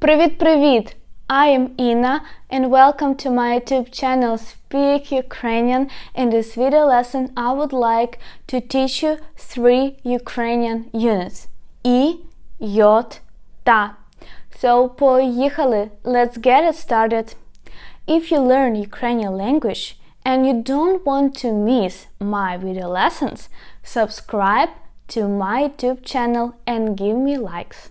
Привіт-привіт! I am Ina and welcome to my YouTube channel Speak Ukrainian. In this video lesson I would like to teach you 3 Ukrainian units. І, йот, та. So, поїхали! Let's get it started. If you learn Ukrainian language and you don't want to miss my video lessons, subscribe to my YouTube channel and give me likes.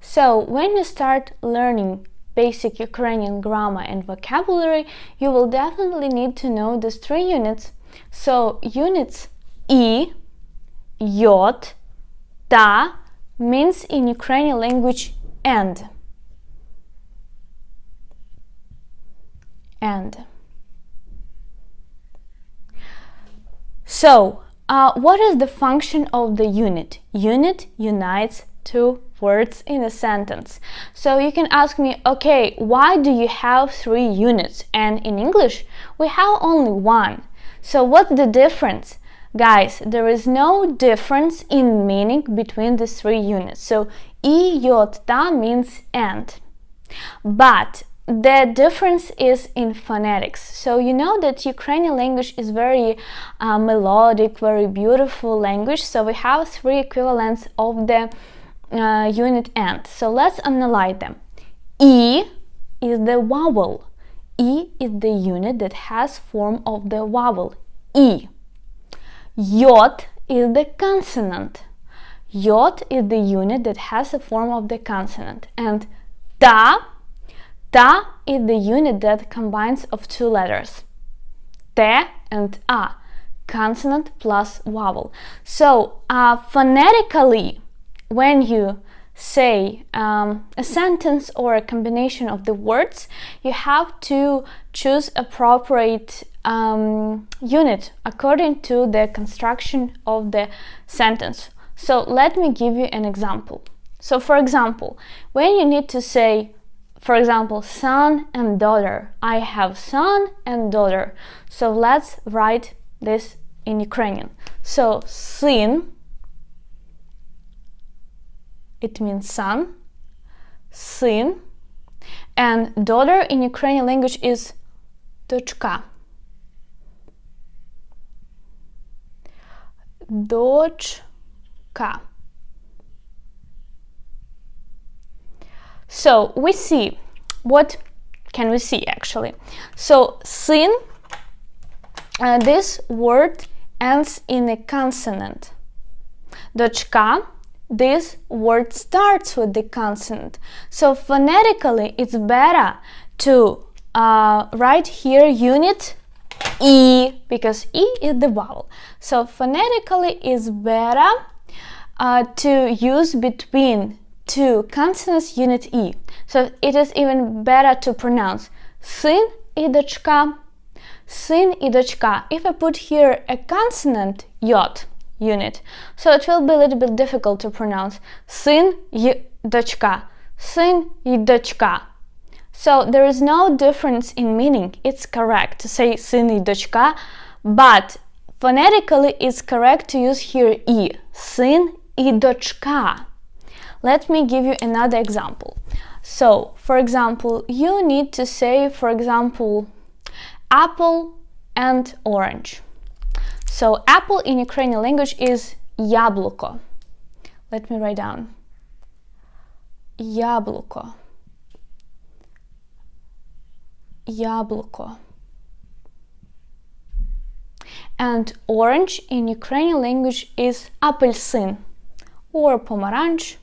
So, when you start learning basic Ukrainian grammar and vocabulary, you will definitely need to know these 3 units. So, units I, yot, ta means in Ukrainian language and. So, what is the function of the unit? Unit unites two words in a sentence. So you can ask me, okay, why do you have 3 units? And in English, we have only 1. So what's the difference? Guys, there is no difference in meaning between these 3 units. So I, yot, ta means and. But the difference is in phonetics. So you know that Ukrainian language is very melodic, very beautiful language. So we have 3 equivalents of the unit and. So let's analyze them. I is the vowel. I is the unit that has form of the vowel. I. Yot is the consonant. Yot is the unit that has a form of the consonant. And ta is the unit that combines of 2 letters. Te and a. Consonant plus vowel. So phonetically, when you say a sentence or a combination of the words, you have to choose appropriate unit according to the construction of the sentence. So let me give you an example. So for example, when you need to say, for example, son and daughter, I have son and daughter. So let's write this in Ukrainian. So syn, it means son, syn, and daughter in Ukrainian language is дочка. Дочка. So we see, what can we see actually? So syn, this word ends in a consonant. Дочка, this word starts with the consonant. So phonetically it's better to write here unit I, because I is the vowel. So phonetically it's better to use between 2 consonants unit I. So it is even better to pronounce syn и дочка, syn и дочка. If I put here a consonant yot unit, so it will be a little bit difficult to pronounce syn и дочка, syn и дочка. So there is no difference in meaning. It's correct to say syn и дочка, but phonetically it's correct to use here I, syn и дочка. Let me give you another example. So, for example, you need to say, for example, apple and orange. So, apple in Ukrainian language is яблуко. Let me write down. Яблуко. Яблуко. And orange in Ukrainian language is апельсин or помаранч.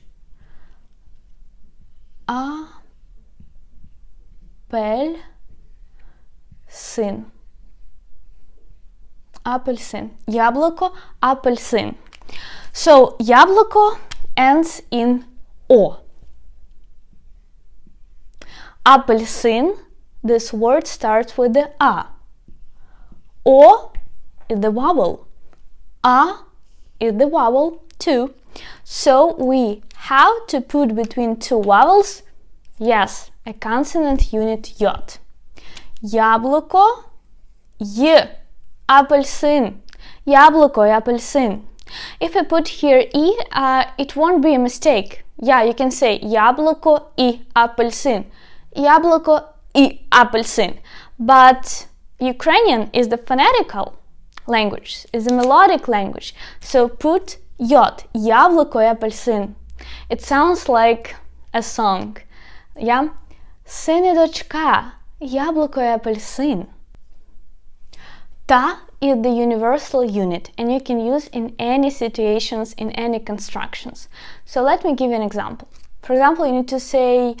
Апельсин. Апельсин. Яблоко, апельсин. So, яблоко ends in O. Апельсин, this word starts with the A. O is the vowel. A is the vowel too. So we have to put between 2 vowels, yes, a consonant unit yot. Яблоко, й, апельсин. Яблоко и апельсин. If I put here E, it won't be a mistake. Yeah, you can say яблуко і апельсин. Яблуко і апельсин. But Ukrainian is the phonetical language, is the melodic language. So put йод, яблуко і апельсин. It sounds like a song. Yeah? Син і дочка, яблуко і апельсин. Та is the universal unit and you can use in any situations, in any constructions. So let me give you an example. For example, you need to say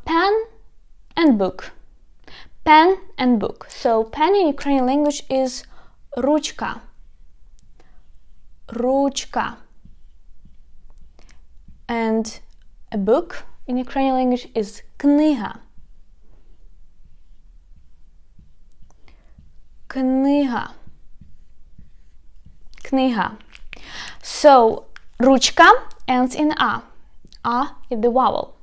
pen and book. Pen and book. So pen in Ukrainian language is ручка. Ручка. And a book in Ukrainian language is книга. Книга. Книга. So, ручка ends in a. A is the vowel.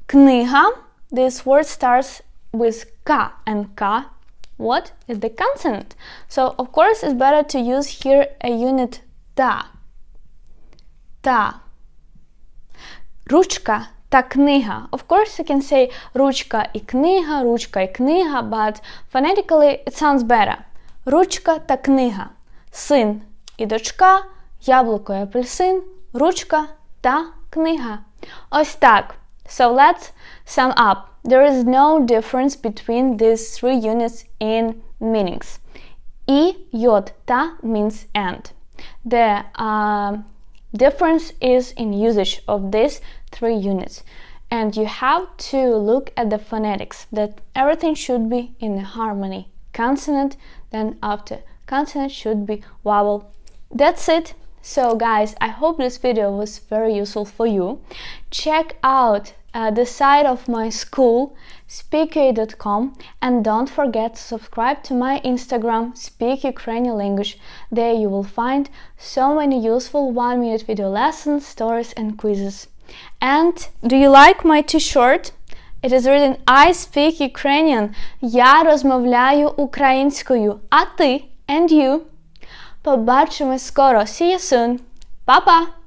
Книга, this word starts with K, and K, what? Is the consonant. So, of course, it's better to use here a unit та. Та. Ручка та книга. Of course, you can say ручка і книга, but phonetically it sounds better. Ручка та книга. Син і дочка, яблуко і апельсин, ручка та книга. Ось так. So let's sum up. There is no difference between these three units in meanings. І, йод, та means and. The difference is in usage of these three units. And you have to look at the phonetics, that everything should be in harmony. Consonant, then after consonant should be vowel. That's it. So guys, I hope this video was very useful for you. Check out the site of my school, speakukrainian.com, and don't forget to subscribe to my Instagram, Speak Ukrainian Language. There you will find so many useful 1-minute video lessons, stories and quizzes. And do you like my t-shirt? It is written I speak Ukrainian. Я розмовляю українською. А ти? And you? Побачимось скоро. See you soon. Па-па!